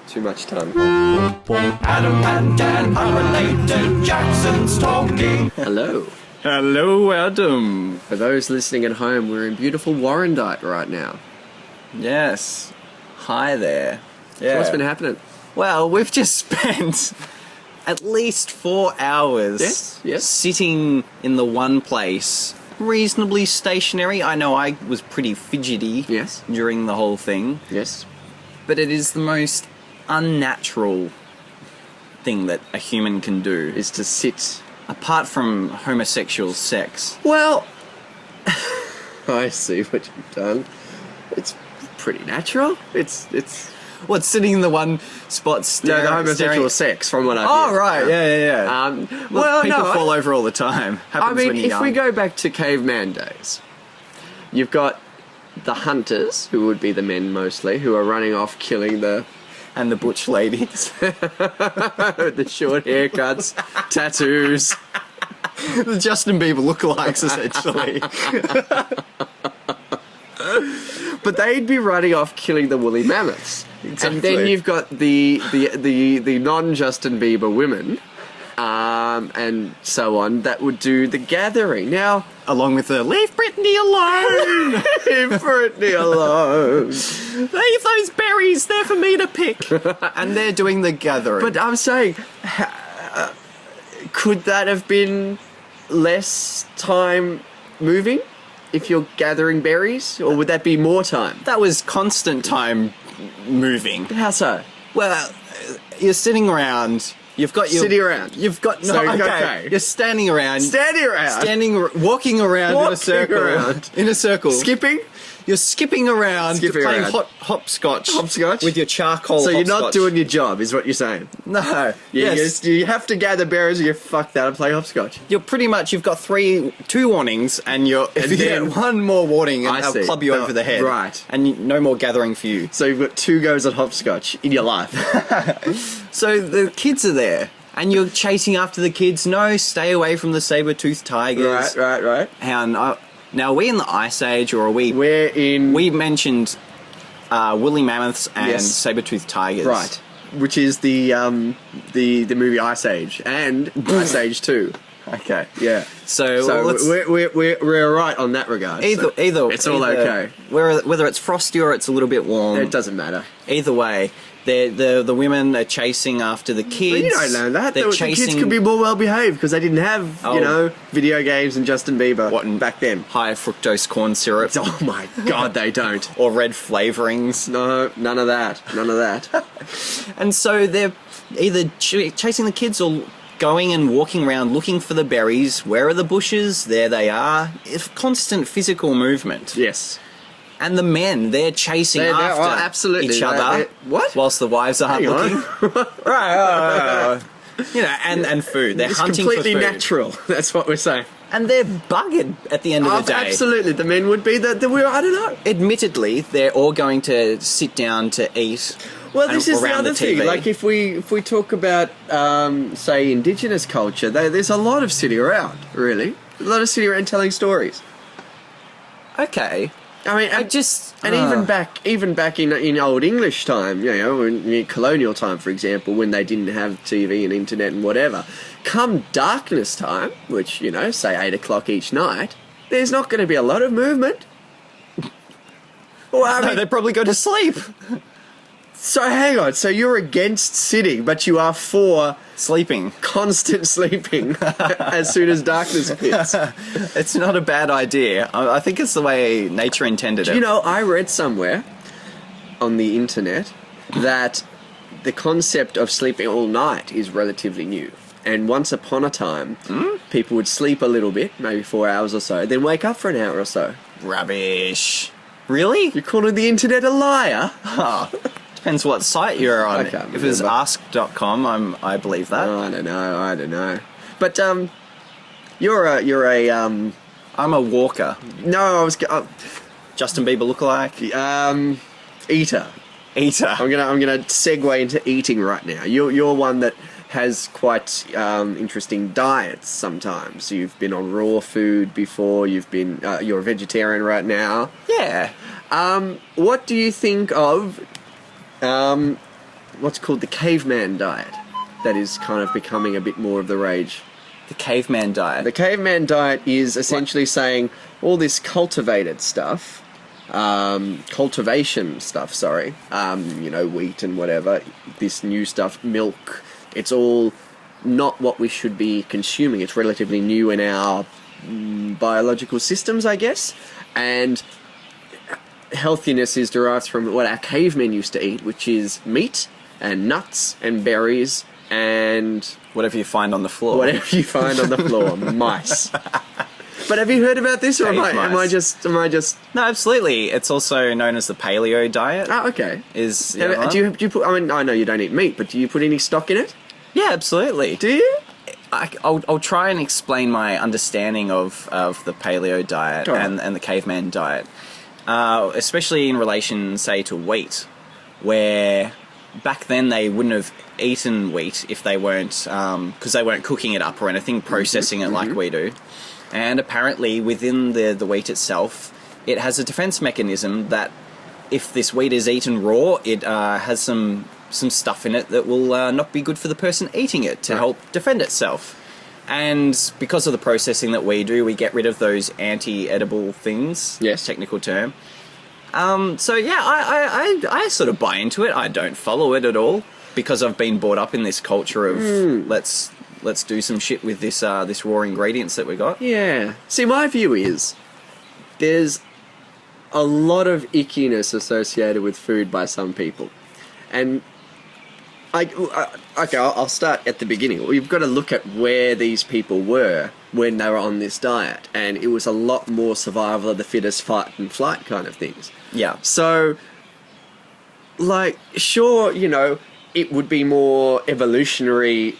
Too much tongue. Adam and Dan, unrelated, Jackson's talking. Hello. Hello, Adam. For those listening at home, we're in beautiful Warrandyte right now. Yes. Hi there. So what's been happening? Well, we've just spent at least 4 hours Yes. sitting in the one place, reasonably stationary. I know I was pretty fidgety Yes. during the whole thing, Yes. but it is the most unnatural thing that a human can do, Is to sit. apart from homosexual sex. Well, I see what you've done. It's pretty natural. It's. What, sitting in the one spot staring? No, the homosexual sex, from what I've Oh, heard. right, yeah. Well, people no, fall over all the time. Happens I mean, when you're if young. we go back to caveman days, you've got the hunters, who would be the men mostly, who are running off killing the And the butch ladies. the short haircuts, tattoos. The Justin Bieber lookalikes, essentially. But they'd be running off killing the woolly mammoths. Exactly. And then you've got the non-Justin Bieber women, and so on, that would do the gathering. Now, Along with the leave Brittany alone! leave Britney alone. Leave those berries, they're for me to pick. And they're doing the gathering. But I'm saying, could that have been less time moving if you're gathering berries? Or would that be more time? that was constant time moving. How so? Well, you're sitting around. You've got your... Sitting around. You've got... No, So, okay. okay. You're standing around. Walking around in a Walking circle. around. In a circle. Skipping? You're skipping around, Skipping playing around. hopscotch. Hopscotch? With your charcoal So you're not hopscotch. doing your job, is what you're saying? No. Yes. You have to gather berries or you fuck that and play hopscotch. You're pretty much, you've got two warnings, and if you then- get one more warning, and I I'll see. club you Oh, over the head. right. And no more gathering for you. So you've got 2 goes at hopscotch in your life. So the kids are there, and you're chasing after the kids. No, stay away from the saber-toothed tigers. Right. And now, are we in the Ice Age, or are we... We're in... We mentioned woolly mammoths and Yes. saber-toothed tigers. Right. Which is the movie Ice Age and Ice Age 2. Okay. Yeah. So let's... we're right on that regard. Either it's all okay. Whether it's frosty or it's a little bit warm. It doesn't matter. Either way, the women are chasing after the kids. But you don't know that. They're The kids could be more well behaved because they didn't have, video games and Justin Bieber back then. high fructose corn syrup Oh my god, they don't. or red flavorings. No, none of that. None of that. And so they're either chasing the kids or going and walking around looking for the berries. Where are the bushes? There they are. It's constant physical movement. Yes. And the men, they're chasing They're- after absolutely. each other. What? Whilst the wives aren't Hang on. looking. Right. And food. They're It's hunting for completely food. natural. That's what we're saying. And they're buggered at the end of the day. Absolutely. The men would be I don't know. Admittedly, they're all going to sit down to eat. Well, this is the around other thing. TV. Like, if we talk about, say, Indigenous culture, there's a lot of sitting around, really. A lot of sitting around telling stories. Okay. I mean, even back in Old English time, in colonial time, for example, when they didn't have TV and internet and whatever, come darkness time, which, say 8 o'clock each night, there's not going to be a lot of movement. Well, I mean, No, they probably go to sleep. so hang on. So you're against sitting, but you are for Sleeping. constant sleeping as soon as darkness hits. It's not a bad idea. I think it's the way nature intended it. I read somewhere on the internet that the concept of sleeping all night is relatively new. And once upon a time, people would sleep a little bit, maybe 4 hours or so, then wake up for an hour or so. Rubbish. Really? You're calling the internet a liar? Oh, depends what site you're on. I can't If it's remember. ask.com, I believe that. I don't know. But you're a I'm a walker. no, I was Justin Bieber lookalike. eater. Eater. I'm gonna segue into eating right now. You're one that has quite interesting diets sometimes. You've been on raw food before. You're a vegetarian right now. Yeah. What do you think of what's called the caveman diet. That is kind of becoming a bit more of the rage. The caveman diet. The caveman diet is essentially saying all this cultivation stuff, wheat and whatever, this new stuff, milk, it's all not what we should be consuming. It's relatively new in our biological systems, I guess, and healthiness is derived from what our cavemen used to eat, which is meat and nuts and berries and whatever you find on the floor. Whatever you find on the floor, mice. But have you heard about this, or am I just? No, absolutely. It's also known as the paleo diet. Oh, okay. Do you put? I mean, I know you don't eat meat, but do you put any stock in it? Yeah, absolutely. Do you? I'll try and explain my understanding of the paleo diet and the caveman diet, especially in relation, say, to wheat, where back then they wouldn't have eaten wheat if they weren't, because they weren't cooking it up or anything, processing it like we do. And apparently within the wheat itself, it has a defense mechanism that if this wheat is eaten raw, it has some stuff in it that will not be good for the person eating it to help defend itself. And because of the processing that we do, we get rid of those anti-edible things. Yes. Technical term. So yeah, I sort of buy into it. I don't follow it at all because I've been brought up in this culture of let's do some shit with this raw ingredients that we got. Yeah. See, my view is there's a lot of ickiness associated with food by some people, and I'll start at the beginning. We've got to look at where these people were when they were on this diet, and it was a lot more survival of the fittest, fight and flight kind of things. Yeah. So, like, sure, it would be more evolutionarily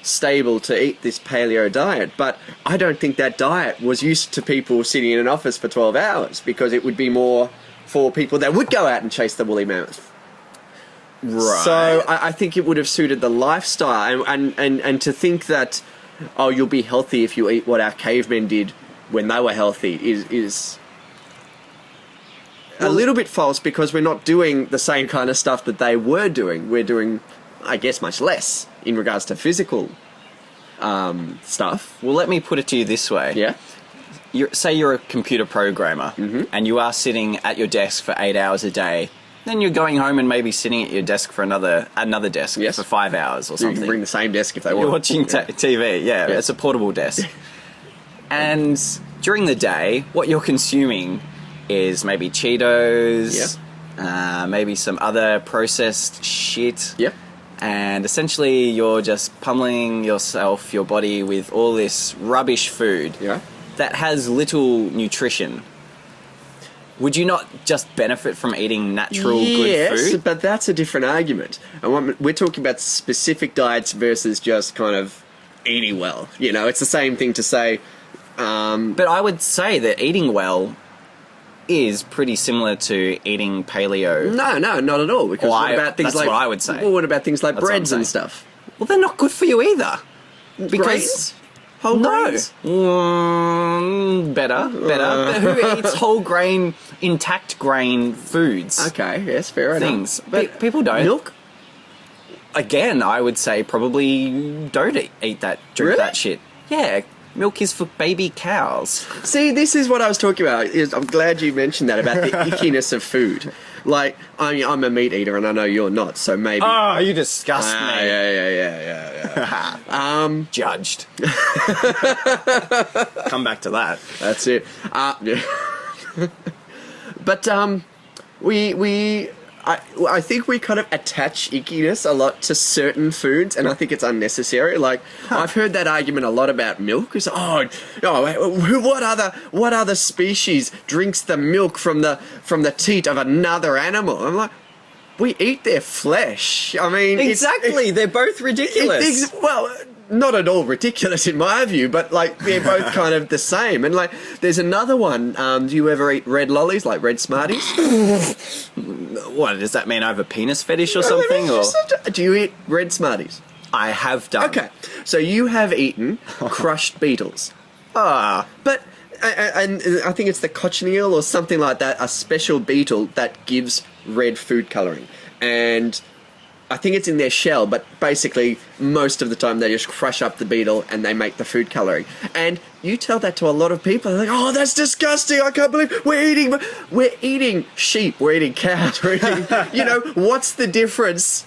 stable to eat this paleo diet, but I don't think that diet was used to people sitting in an office for 12 hours, because it would be more for people that would go out and chase the woolly mammoth. Right. So I think it would have suited the lifestyle, and to think that, oh, you'll be healthy if you eat what our cavemen did when they were healthy is a little bit false, because we're not doing the same kind of stuff that they were doing. We're doing, I guess, much less in regards to physical stuff. Well, let me put it to you this way. Yeah. Say you're a computer programmer, and you are sitting at your desk for 8 hours a day. Then you're going home and maybe sitting at your desk for another desk for 5 hours or something. You can bring the same desk if they want. You're watching TV, yeah, it's a portable desk. And during the day, what you're consuming is maybe Cheetos, maybe some other processed shit. Yep. And essentially you're just pummeling your body with all this rubbish food that has little nutrition. Would you not just benefit from eating natural good food? Yes, but that's a different argument. And we're talking about specific diets versus just kind of eating well. It's the same thing to say... But I would say that eating well is pretty similar to eating paleo. No, not at all. Because that's what I would say. Well, what about things like breads and stuff? Well, they're not good for you either. Because... Whole grains? Better. Who eats whole grain, intact grain foods? Okay, yes, fair things. enough. But people don't. Milk? Again, I would say probably don't eat that, drink that shit. Yeah, milk is for baby cows. See, this is what I was talking about. I'm glad you mentioned that, about the ickiness of food. Like, I'm a meat eater, and I know you're not, so maybe... Oh, you disgust me. Yeah. Judged. Come back to that. That's it. But, I think we kind of attach ickiness a lot to certain foods, and I think it's unnecessary. Like, I've heard that argument a lot about milk. It's, what other species drinks the milk from the teat of another animal? I'm like, we eat their flesh. I mean, exactly. They're both ridiculous. Well, not at all ridiculous in my view, but like they're both kind of the same. And like, there's another one. Do you ever eat red lollies, like red Smarties? What does that mean? I have a penis fetish or something? Or do you eat red Smarties? I have done. Okay, so you have eaten crushed beetles. But and I think it's the cochineal or something like that, a special beetle that gives red food colouring. And I think it's in their shell, but basically most of the time they just crush up the beetle and they make the food colouring. And you tell that to a lot of people, they're like, "Oh, that's disgusting! I can't believe we're eating sheep, we're eating cows, we're eating." What's the difference?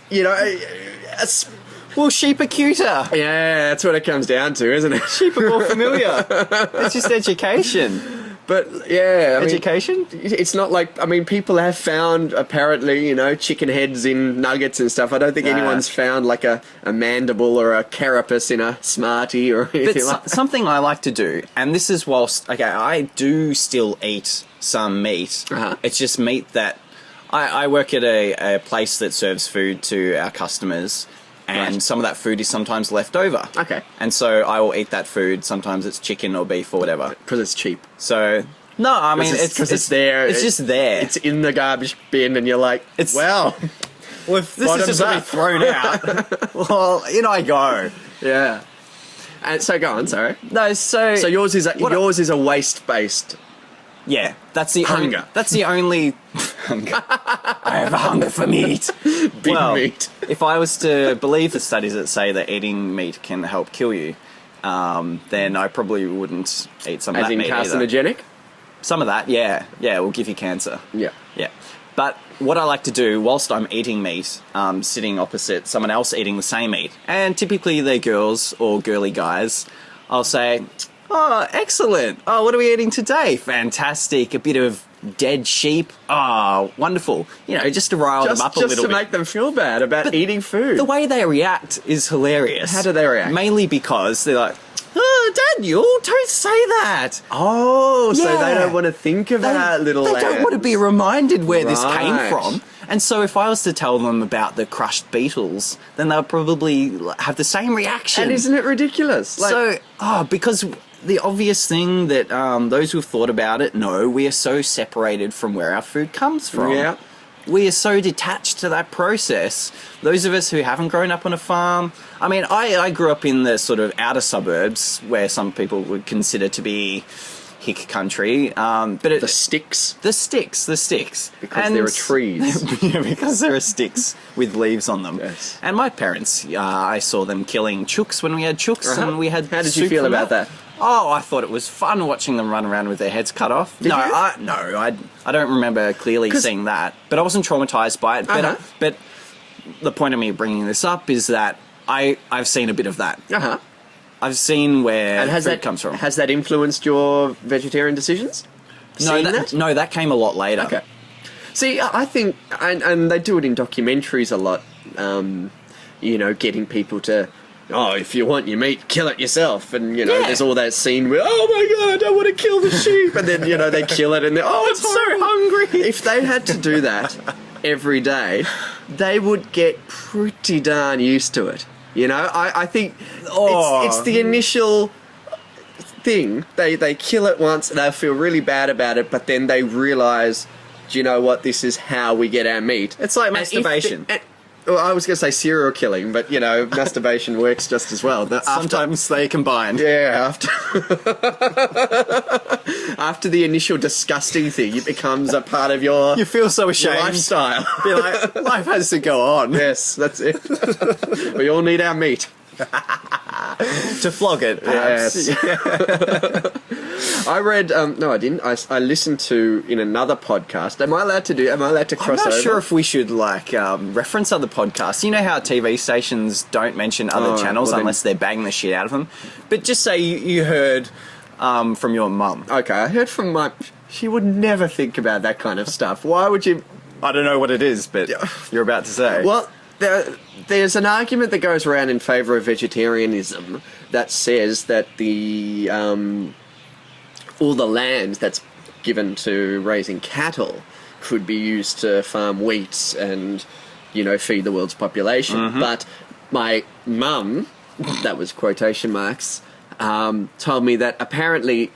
Well, sheep are cuter. Yeah, that's what it comes down to, isn't it? Sheep are more familiar. It's just education. But yeah, education? It's not like, people have found apparently, chicken heads in nuggets and stuff. I don't think anyone's found like a mandible or a carapace in a Smartie or anything like that. Something I like to do, and this is I do still eat some meat. Uh-huh. It's just meat that I work at a place that serves food to our customers. And Right. some of that food is sometimes left over. Okay. And so I will eat that food. Sometimes it's chicken or beef or whatever. Because it's cheap. So, no, I mean, it's there. It's just there. It's in the garbage bin and you're like, well, if this is just going to be thrown out, well, in I go. Yeah. And so go on, sorry. No, so yours is a waste-based. Yeah, that's the hunger. That's the only hunger. I have a hunger for meat. Meat. If I was to believe the studies that say that eating meat can help kill you, then I probably wouldn't eat some of that meat either. Carcinogenic? Some of that, yeah. Yeah, it will give you cancer. Yeah. Yeah. But what I like to do whilst I'm eating meat, sitting opposite someone else eating the same meat, and typically they're girls or girly guys, I'll say, "Oh, excellent. Oh, what are we eating today? Fantastic. A bit of dead sheep. Oh, wonderful." Just to rile them up a little bit. Just to make them feel bad about eating food. The way they react is hilarious. How do they react? Mainly because they're like, "Oh, Daniel, don't say that." Oh, so Yeah. they don't want to think of that little They don't want to be reminded where this came Right. from. And so if I was to tell them about the crushed beetles, then they'll probably have the same reaction. And isn't it ridiculous? Because the obvious thing that those who've thought about it know, we are so separated from where our food comes from. Yeah. We are so detached to that process. Those of us who haven't grown up on a farm, I grew up in the sort of outer suburbs where some people would consider to be hick country. But the sticks. The sticks. Because there are trees. Yeah, because there are sticks with leaves on them. Yes. And my parents, I saw them killing chooks when we had chooks, Uh-huh. and we had. How did you soup feel from about that? Oh, I thought it was fun watching them run around with their heads cut off. Did you? I don't remember clearly seeing that, but I wasn't traumatized by it. Uh-huh. But the point of me bringing this up is that I've seen a bit of that. Uh-huh. I've seen where And food comes from. Has that influenced your vegetarian decisions? No, that came a lot later. Okay. See, I think, and they do it in documentaries a lot, getting people to, "Oh, if you want your meat, kill it yourself." And, there's all that scene where, "Oh my God, I want to kill the sheep." And then, they kill it and they're, "Oh, I'm so hungry." If they had to do that every day, they would get pretty darn used to it. I think it's the initial thing. They kill it once and they feel really bad about it, but then they realise, do you know what, this is how we get our meat. It's like masturbation. Well, I was going to say serial killing, but, masturbation works just as well. Sometimes they combine. Yeah, after the initial disgusting thing, it becomes a part of your You feel so ashamed. lifestyle. Be like, life has to go on. Yes, that's it. We all need our meat. To flog it, perhaps. Yes. I read, no I didn't, I listened to, in another podcast, am I allowed to cross over? I'm not sure if we should, reference other podcasts. You know how TV stations don't mention other channels unless they're banging the shit out of them? But just say you heard from your mum. Okay, I heard from she would never think about that kind of stuff. Why would you? I don't know what it is, but you're about to say. Well, there's an argument that goes around in favour of vegetarianism that says that the all the land that's given to raising cattle could be used to farm wheat and, feed the world's population. Mm-hmm. But my mum, that was quotation marks, told me that apparently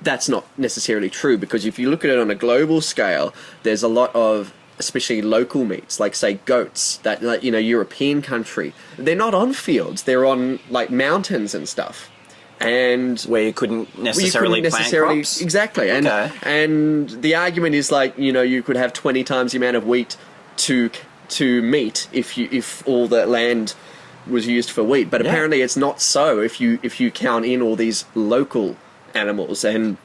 that's not necessarily true, because if you look at it on a global scale, there's a lot of, especially local meats, like say goats, that European country, they're not on fields, they're on mountains and stuff. and where you couldn't necessarily plant crops. Exactly, and the argument is like, you know, you could have 20 times the amount of wheat to meet if all the land was used for wheat, but apparently it's not so if you count in all these local animals. And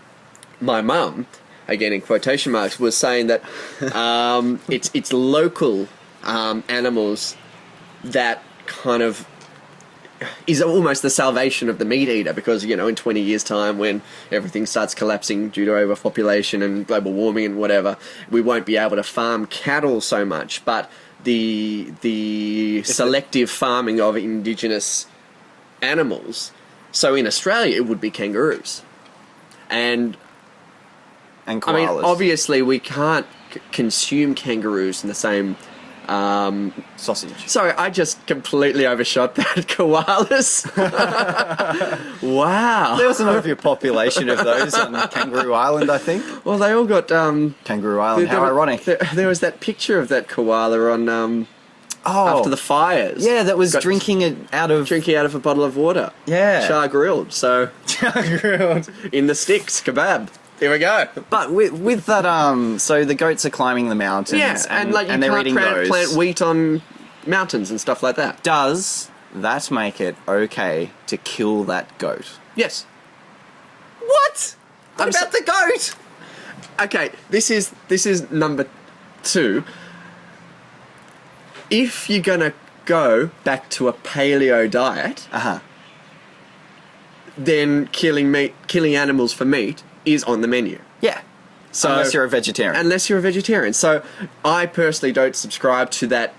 my mum, again in quotation marks, was saying that it's local animals that kind of is almost the salvation of the meat eater, because, you know, in 20 years' time, when everything starts collapsing due to overpopulation and global warming and whatever, we won't be able to farm cattle so much, but the selective farming of indigenous animals. So in Australia, it would be kangaroos. And koalas. I mean, obviously, we can't consume kangaroos in the same... sausage. Sorry, I just completely overshot that. Koalas. Wow. There was an overpopulation of those on Kangaroo Island, I think. Well, they all got... Kangaroo Island, how ironic. There was that picture of that koala on... after the fires. Yeah, that was drinking out of a bottle of water. Yeah. Char grilled, so... Char grilled. In the sticks, kebab. Here we go. But with that, so the goats are climbing the mountains, and like you can't plant wheat on mountains and stuff like that. Does that make it okay to kill that goat? Yes. What? What about the goat? Okay, this is number 2. If you're gonna go back to a paleo diet, then killing animals for meat is on the menu. Yeah. So, unless you're a vegetarian. So I personally don't subscribe to that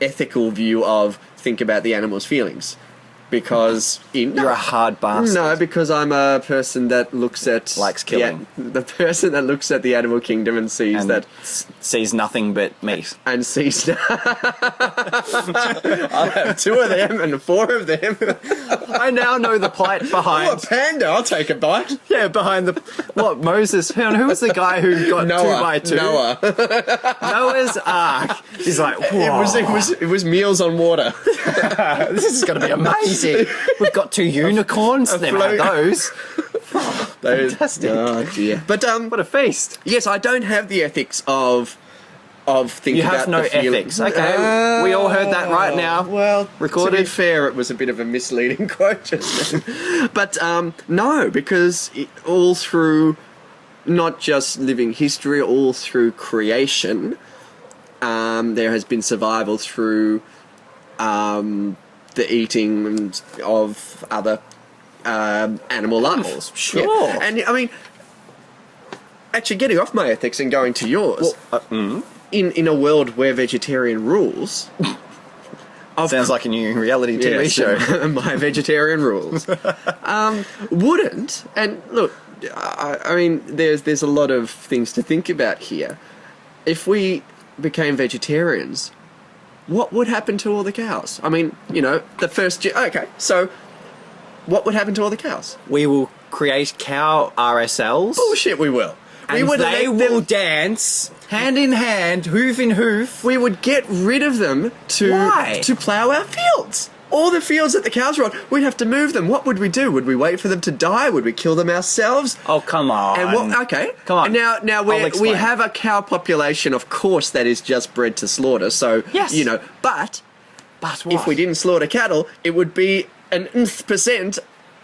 ethical view of think about the animal's feelings. Because you're a hard bastard. No, because I'm a person that likes killing. The person that looks at the animal kingdom and sees sees nothing but meat. And sees I'll have 2 of them and 4 of them. I now know the plight behind... Oh, a panda, I'll take a bite. Yeah, behind the... What, Moses? Who was the guy who got Noah, 2 by 2? Noah's Ark. He's like, whoa. It was meals on water. This is going to be amazing. We've got 2 unicorns. Never had those. Fantastic. Oh dear. But what a feast. Yes, I don't have the ethics of thinking about You have no ethics. Okay, we all heard that right now. Well, recorded. To be fair, it was a bit of a misleading quote just then. But no, because all through not just living history, all through creation, there has been survival through the eating of other animal life. Sure. Yeah. And I mean, actually getting off my ethics and going to yours, in a world where vegetarian rules... Sounds like a new reality TV show. My vegetarian rules. Wouldn't, and look, I mean, there's a lot of things to think about here. If we became vegetarians... what would happen to all the cows? I mean, you know, the first... Okay, so what would happen to all the cows? We will create cow RSLs. Bullshit, we will. And they will dance hand in hand, hoof in hoof. We would get rid of them to plough our fields. All the fields that the cows are on, we'd have to move them. What would we do? Would we wait for them to die? Would we kill them ourselves? Oh, come on. And okay. Come on. Now we have a cow population, of course, that is just bred to slaughter. So, yes. You know, but what? If we didn't slaughter cattle, it would be an %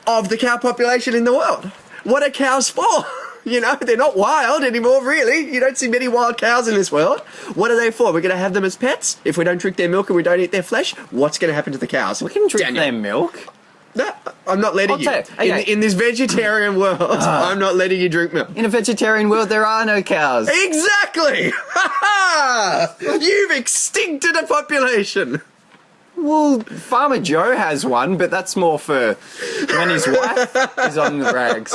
of the cow population in the world. What are cows for? You know, they're not wild anymore, really. You don't see many wild cows in this world. What are they for? We're going to have them as pets? If we don't drink their milk and we don't eat their flesh, what's going to happen to the cows? We can drink their milk. No, I'm not letting you. Okay. In this vegetarian world, I'm not letting you drink milk. In a vegetarian world, there are no cows. Exactly! Ha ha! You've extincted a population. Well, Farmer Joe has one, but that's more for when his wife is on the rags.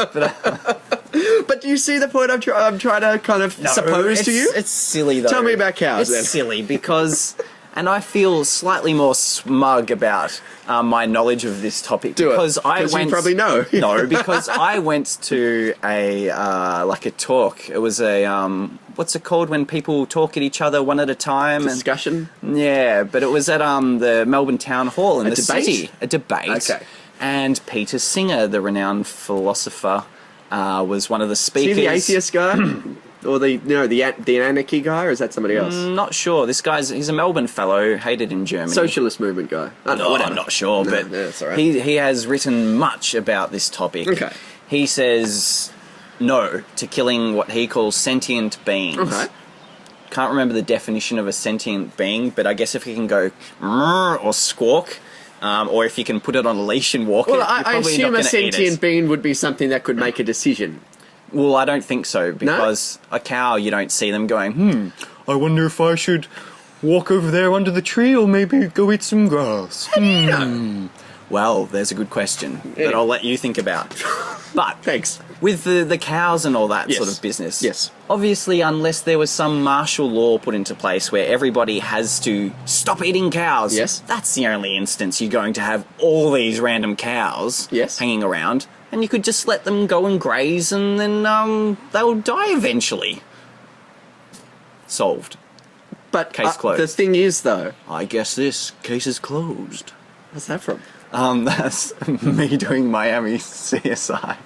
But do you see the point I'm trying to kind of suppose to you? It's silly, though. Tell me about cows, then. It's silly because... And I feel slightly more smug about my knowledge of this topic. Because you probably know. No, because I went to a talk. It was a... what's it called when people talk at each other one at a time? Discussion? Yeah, but it was at the Melbourne Town Hall in the city. A debate. Okay. And Peter Singer, the renowned philosopher, was one of the Is speakers. he the atheist guy? Or the anarchy guy, or is that somebody else? Not sure. He's a Melbourne fellow, hated in Germany. Socialist movement guy. No, I'm not sure, No, but that's all right. he has written much about this topic. Okay. He says no to killing what he calls sentient beings. Okay. Can't remember the definition of a sentient being, but I guess if you can go or squawk, or if you can put it on a leash and walk Well, it, you're I probably assume not a going to eat sentient it. being would be something that could make a decision. Well, I don't think so, because a cow, you don't see them going, I wonder if I should walk over there under the tree or maybe go eat some grass. Well, there's a good question that I'll let you think about. But Thanks. with the cows and all that Yes. sort of business, Yes. obviously, unless there was some martial law put into place where everybody has to stop eating cows, Yes. that's the only instance you're going to have all these random cows Yes. hanging around, and you could just let them go and graze, and then they'll die eventually. Solved. But Case closed. the thing is, though, I guess this case is closed. what's that from? That's me doing Miami CSI.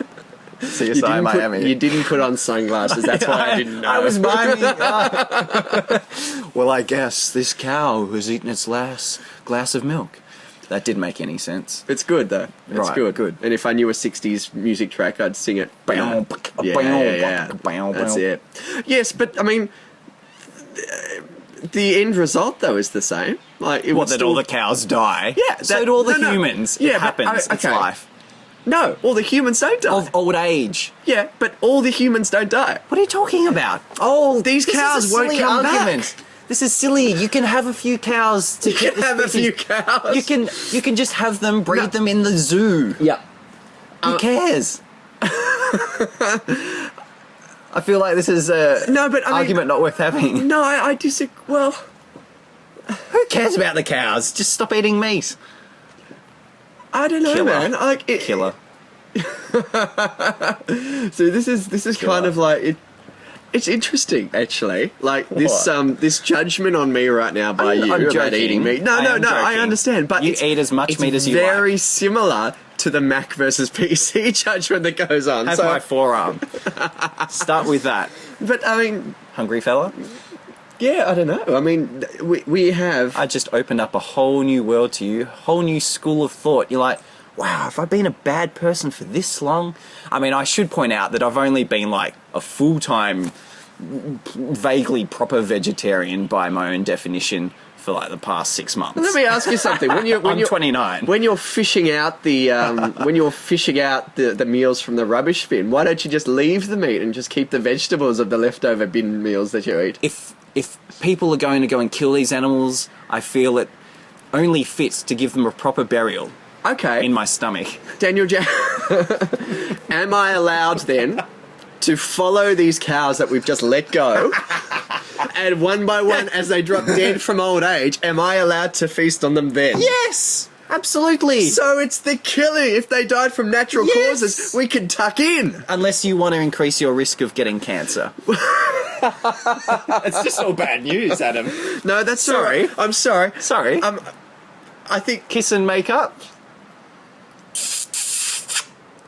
CSI didn't Miami. you didn't put on sunglasses. That's why I didn't know. I was miming. Well, I guess this cow has eaten its last glass of milk. That didn't make any sense. It's good though. It's Right, good. good. And if I knew a '60s music track, I'd sing it. Yeah. That's it. Yes, but I mean, the end result though is the same. Like, it What, would that still... all the cows die? Yeah, So that- do all the no. humans. Yeah, it but, happens. It's okay. life. No, all the humans don't die. Of old age. Yeah, but all the humans don't die. What are you talking about? Oh, these This cows is a won't silly come argument. back. This is silly. You can have a few cows to You get can the have a species. few cows. You can just have them, breed No. them in the zoo. Yeah. Who cares? I feel like this is a No, but I mean- argument not worth having. No, I disagree. Well, Who cares about the cows? Just stop eating meat. I don't know, Killer. man. Like, Killer. So this is kind of like it. It's interesting, actually. Like this, What? this judgment on me right now by you I'm about joking. eating meat. No, I am I joking. understand. But You it's, eat as much it's meat as you very like. similar to the Mac versus PC judgment that goes on. Have so, my forearm. Start with that. but I mean, Hungry fella? yeah, I don't know. I mean, we have. I just opened up a whole new world to you, whole new school of thought. You're like, wow, have I been a bad person for this long? I mean, I should point out that I've only been like a full-time, vaguely proper vegetarian by my own definition for like the past 6 months. Let me ask you something. When I'm you're 29. When you're fishing out the the meals from the rubbish bin, why don't you just leave the meat and just keep the vegetables of the leftover bin meals that you eat? If people are going to go and kill these animals, I feel it only fits to give them a proper burial Okay, in my stomach. Daniel am I allowed then to follow these cows that we've just let go, and one by one, as they drop dead from old age, am I allowed to feast on them then? Yes, absolutely. So it's the killing. If they died from natural Yes. causes, we can tuck in. Unless you want to increase your risk of getting cancer. It's just all bad news, Adam. No, that's Sorry. all right. I'm sorry. Sorry. I think Kiss and make up.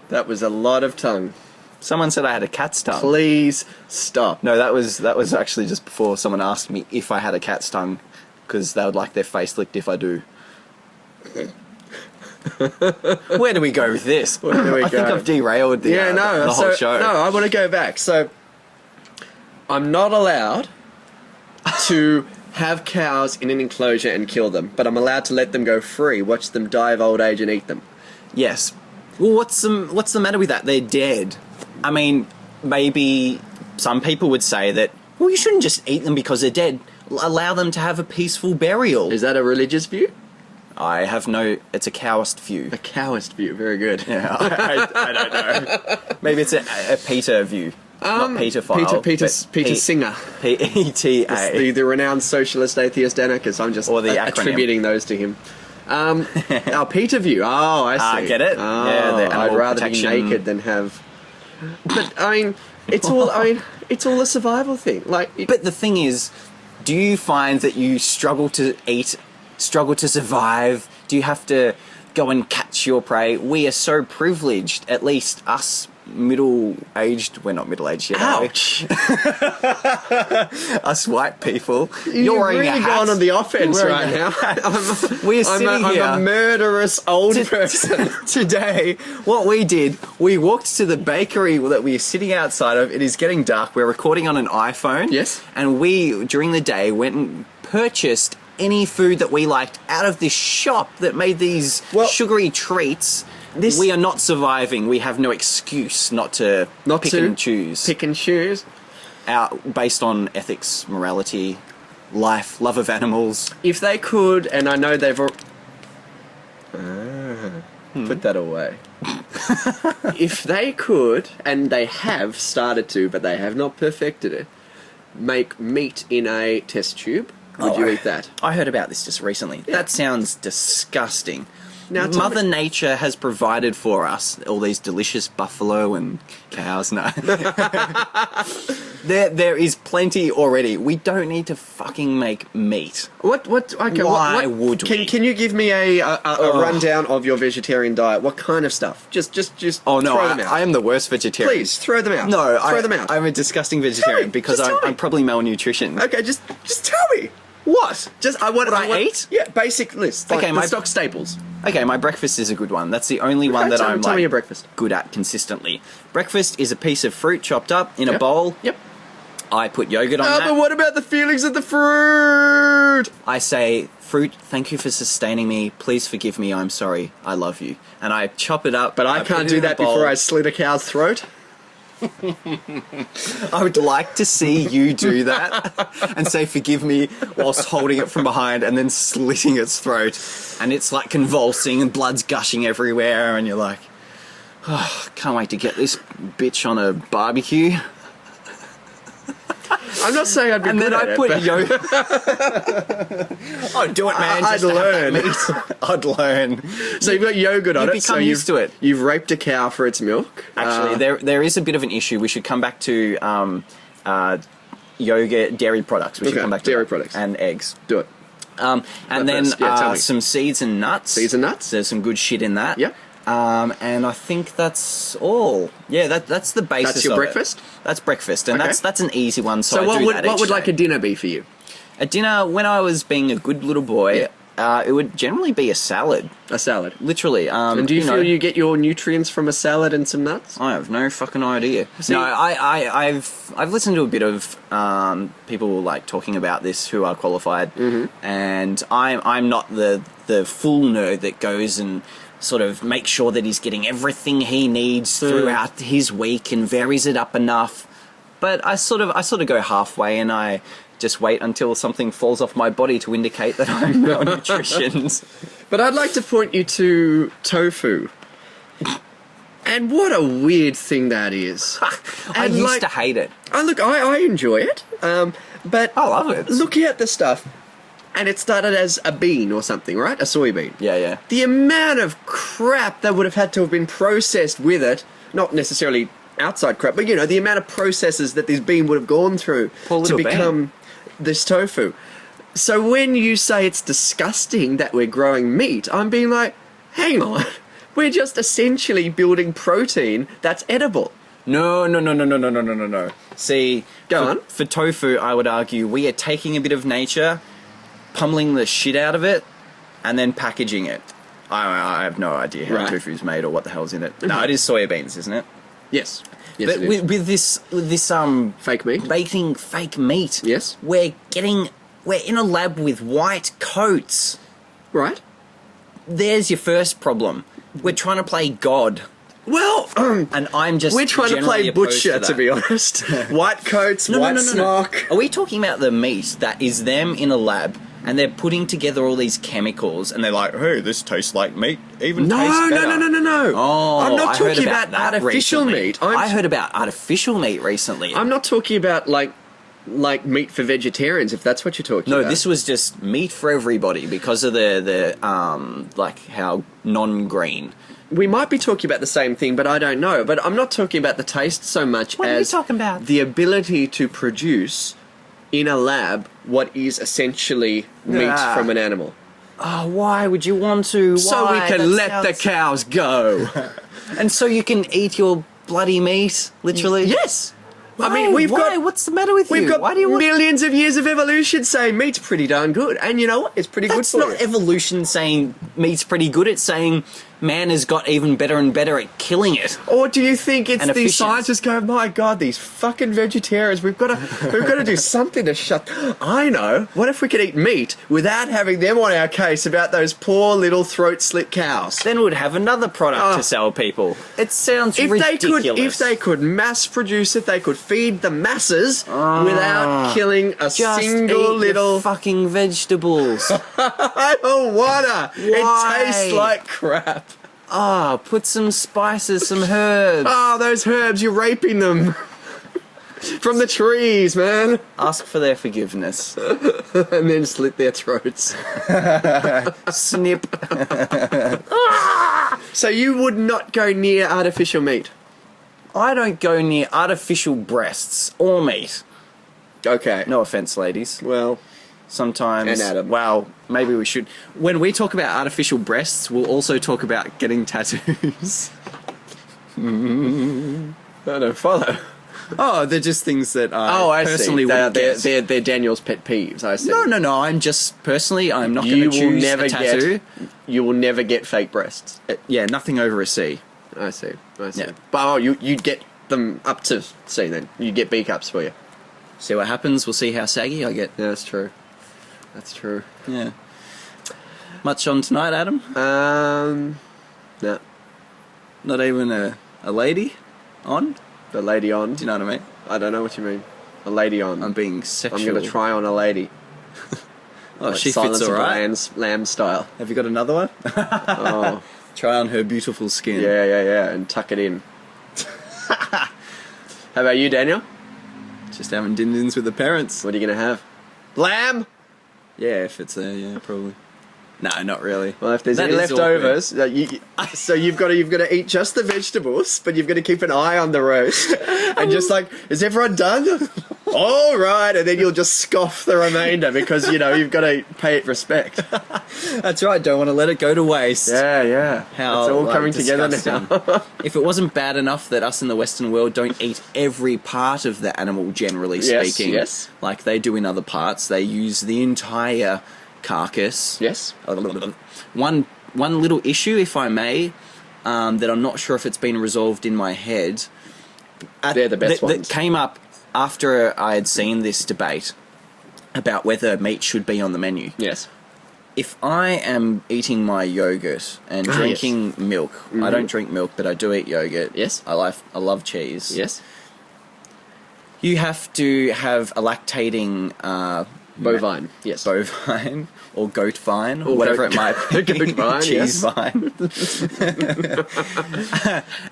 that was a lot of tongue. Someone said I had a cat's tongue. Please stop. No, that was actually just before someone asked me if I had a cat's tongue, because they would like their face licked if I do. Where do we go with this? Where do we I think go? I've derailed the whole so, show. No, I want to go back. So, I'm not allowed to have cows in an enclosure and kill them, but I'm allowed to let them go free, watch them die of old age and eat them. Yes. Well, what's the matter with that? They're dead. I mean, maybe some people would say that, well, you shouldn't just eat them because they're dead. Allow them to have a peaceful burial. Is that a religious view? I have no... It's a Cowist view. A Cowist view. Very good. Yeah, I don't know. Maybe it's a Peter view. Not Peter file. Peter Singer. P-E-T-A. The renowned socialist, atheist, anarchist. I'm just Or the acronym. attributing those to him. Peter view. Oh, I see. Get it? Oh, Yeah, the I'd animal rather protection. be naked than have. But I mean, it's all. It's all a survival thing. Like, But the thing is, do you find that you struggle to eat, struggle to survive? Do you have to go and catch your prey. We are so privileged, at least us middle-aged, we're not middle-aged yet, Ouch! us white people. You're wearing really a hat. going on the offense You're right wearing now. We're sitting here. I'm a murderous old person. Today, what we did, we walked to the bakery that we are sitting outside of. It is getting dark. We're recording on an iPhone. Yes. And we, during the day, went and purchased any food that we liked out of this shop that made these sugary treats. We are not surviving. We have no excuse not to pick and choose. Pick and choose. Based on ethics, morality, life, love of animals. If they could, and I know they've... Put that away. If they could, and they have started to, but they have not perfected it, make meat in a test tube, would you eat that? I heard about this just recently. Yeah. That sounds disgusting. Now, Mother Nature has provided for us all these delicious buffalo and cows. No. there is plenty already. We don't need to fucking make meat. Okay, Why would we? Can you give me a rundown of your vegetarian diet? What kind of stuff? Just Oh no, throw them out. I am the worst vegetarian. Please, throw them out. No, throw them out. I'm a disgusting vegetarian because just tell me. I'm probably malnutrition. Okay, just tell me. What? I want eat? Yeah, basic list. Okay, the stock staples. Okay, my breakfast is a good one. That's the only one that I'm tell me your breakfast. good at consistently. Breakfast is a piece of fruit chopped up in a bowl. Yep. I put yogurt on that. But what about the feelings of the fruit? I say, fruit, thank you for sustaining me. Please forgive me. I'm sorry. I love you. And I chop it up. But I can't do that before I slit a cow's throat. I would like to see you do that and say forgive me whilst holding it from behind and then slitting its throat, and it's like convulsing and blood's gushing everywhere, and you're like, oh, can't wait to get this bitch on a barbecue. I'm not saying I'd be And good then at I it, put but yogurt. I'd do it, man. I'd just to have that learn. meat. I'd learn. So you've got yogurt on You it. So become used to it. You've raped a cow for its milk. Actually, there is a bit of an issue. We should come back to yogurt, dairy products. We should come back to dairy that. products. And eggs. Do it. And then first, tell me. some seeds and nuts. Seeds and nuts? There's some good shit in that. Yep. And I think that's all. Yeah, that's the basis. That's your of breakfast? It. That's breakfast, and Okay. that's an easy one. So So I what do would that what each would like day. a dinner be for you? A dinner? When I was being a good little boy, it would generally be a salad. A salad. Literally. And do you feel you get your nutrients from a salad and some nuts? I have no fucking idea. See- No, I've listened to a bit of people like talking about this who are qualified, and I'm not the full nerd that goes and sort of makes sure that he's getting everything he needs throughout his week and varies it up enough. But I sort of go halfway, and I just wait until something falls off my body to indicate that I'm malnutritioned. But I'd like to point you to tofu. And what a weird thing that is. I And used to hate it. I enjoy it. But I love it. looking at the stuff, and it started as a bean or something, right? A soybean. Yeah. The amount of crap that would have had to have been processed with it, not necessarily outside crap, but the amount of processes that this bean would have gone through Poor to little bean. become this tofu. So when you say it's disgusting that we're growing meat, I'm being like, hang on, we're just essentially building protein that's edible. No. See, Go on. For tofu, I would argue we are taking a bit of nature, pummeling the shit out of it, and then packaging it. I have no idea how Right. tofu's made or what the hell's in it. No, it is soybeans, isn't it? Yes. Yes, But it is. with this Fake meat. baking fake meat, Yes. we're in a lab with white coats. Right. There's your first problem. We're trying to play God, Well, and I'm just we're trying to generally play opposed butcher, that. to be honest. White coats, No. white smock. Are we talking about the meat that is them in a lab and they're putting together all these chemicals and they're like, hey, this tastes like meat, even tastes better. No. Oh, I'm not I heard talking about that artificial recently. meat. I heard about artificial meat recently. I'm not talking about like meat for vegetarians, if that's what you're talking about. No, this was just meat for everybody because of the like how non-green. We might be talking about the same thing, but I don't know. But I'm not talking about the taste so much What are we as talking about? the ability to produce in a lab what is essentially meat Ah. from an animal. Oh, why would you want to? So we Why? can That let the sounds- cows go. And so you can eat your bloody meat, literally? Yes. Why? I mean, Why? What's the matter with you? we've got Why do you want... millions of years of evolution saying meat's pretty darn good, and you know what? It's pretty That's good for not you. evolution saying meat's pretty good. It's saying man has got even better and better at killing it. Or do you think it's And these efficient. scientists go, my God, these fucking vegetarians, we've got to do something to shut... I know. What if we could eat meat without having them on our case about those poor little throat slit cows? Then we'd have another product Oh. to sell people. It sounds If ridiculous. they could mass produce it, they could feed the masses without killing a Just single eat little... your fucking vegetables. I don't wanna. Why? It tastes like crap. Put some spices, some herbs. Oh, those herbs, you're raping them. From the trees, man. Ask for their forgiveness. And then slit their throats. Snip. So you would not go near artificial meat? I don't go near artificial breasts or meat. Okay. No offense, ladies. Well, Sometimes. And Adam. Well, maybe we should. When we talk about artificial breasts, we'll also talk about getting tattoos. I don't follow. Oh, they're just things that I personally wouldn't get. They're Daniel's pet peeves, I see. No. I'm just personally, I'm not going You to will choose never a tattoo. you will never get fake breasts. Yeah, nothing over a C. I see. Yeah. But you'd get them up to C then. You'd get B cups for you. See what happens. We'll see how saggy I get. Yeah, that's true. That's true. Yeah. Much on tonight, Adam? No. Not even a lady on? The lady on. Do you know what I mean? I don't know what you mean. A lady on. I'm being sexual. I'm going to try on a lady. Oh, Like she Silence fits of the alright. Lamb style. Have you got another one? Oh, Try on her beautiful skin. yeah, and tuck it in. How about you, Daniel? Just having din-dins with the parents. What are you going to have? Lamb? Yeah, if it's there, yeah, probably. No, not really. Well, if there's That any is leftovers, so you've got to eat just the vegetables, but you've got to keep an eye on the roast, and just like, is everyone done? All right, and then you'll just scoff the remainder because you've got to pay it respect. That's right, don't want to let it go to waste. Yeah. How, it's all like, coming together disgusting. now. If it wasn't bad enough that us in the Western world don't eat every part of the animal, generally Yes, speaking, yes. like they do in other parts, they use the entire carcass. Yes. One little issue, if I may, that I'm not sure if it's been resolved in my head. They're the best that ones. came up after I had seen this debate about whether meat should be on the menu. Yes. If I am eating my yogurt and Ah, drinking milk, I don't drink milk, but I do eat yogurt. Yes. I love cheese. Yes. You have to have a lactating Bovine. Yes. bovine or goat vine or Or whatever goat- it might be. goat vine, Cheese yes. vine.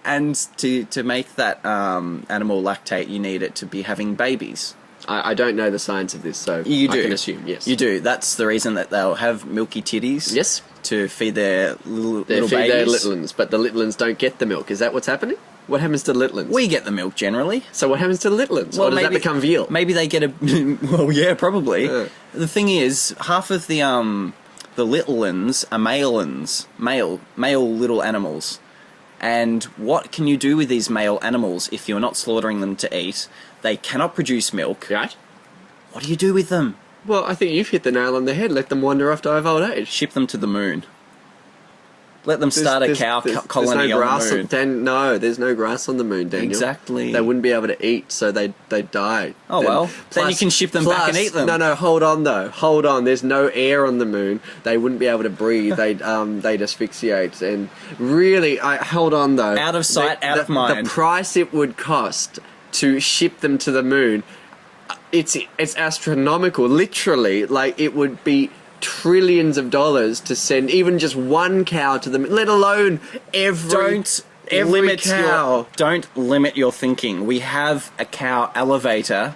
And to make that animal lactate, you need it to be having babies. I don't know the science of this, so You do. I can assume, yes. You do. That's the reason that they'll have milky titties. Yes. To feed their little They feed babies. their little ones, but the little ones don't get the milk. Is that what's happening? What happens to the little ones? We get the milk generally. So what happens to the little ones? Or does that become veal? Maybe they get a. Well, yeah, probably. Yeah. The thing is, half of the little ones are male little animals. And what can you do with these male animals if you're not slaughtering them to eat? They cannot produce milk. Right? What do you do with them? Well, I think you've hit the nail on the head. Let them wander off die of old age. Ship them to the moon. Let them start a cow colony no grass on the moon. No, there's no grass on the moon, Daniel. Exactly. They wouldn't be able to eat, so they die. Oh, well. Then you can ship them back and eat them. No, hold on though. Hold on. There's no air on the moon. They wouldn't be able to breathe. They'd asphyxiate. And really, hold on though. Out of sight, out of mind. The price it would cost to ship them to the moon, it's astronomical. Literally, like it would be trillions of dollars to send even just one cow to them, let alone every cow. Don't limit your thinking. We have a cow elevator,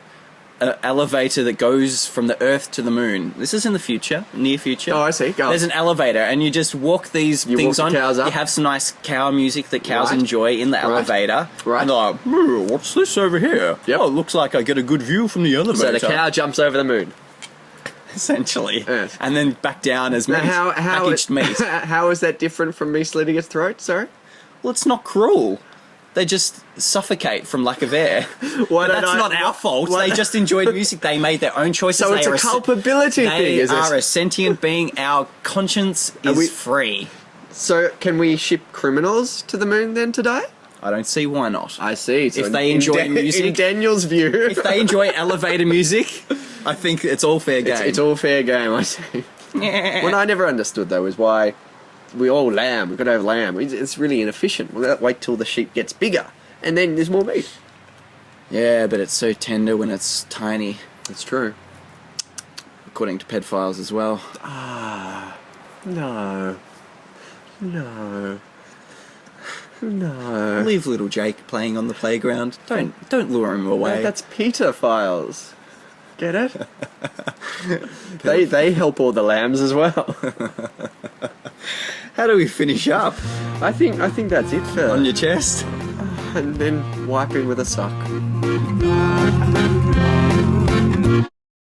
an elevator that goes from the Earth to the moon. This is in the future, near future. Oh, I see. Go on. There's an elevator, and you just walk these things walk on. the cows up. You have some nice cow music that cows Right. enjoy in the Right. elevator. Right. And they're like, what's this over here? Yep. Oh, it looks like I get a good view from the elevator. So the cow jumps over the moon. essentially, Yes. and then back down as meat, Now, packaged meat. How is that different from me slitting its throat? Sorry. Well, it's not cruel. They just suffocate from lack of air. Why But don't that's I- not our fault. why- They just enjoyed music. They made their own choices. So it's They a are culpability thing, They is are it? a sentient being. Our conscience is we- free. So can we ship criminals to the moon then today? I don't see why not. I see. So If they enjoy in music- Daniel's view, If they enjoy elevator music, I think it's all fair game. it's all fair game. I see. What I never understood though is why we all lamb. We've got to have lamb. It's really inefficient. We've got to wait till the sheep gets bigger, and then there's more meat. Yeah, but it's so tender when it's tiny, That's true. according to pedophiles as well. No. No. No. Leave little Jake playing on the playground. Don't lure him away. That's Peter files. Get it? they help all the lambs as well. How do we finish up? I think that's it for On your chest? and then wiping with a sock.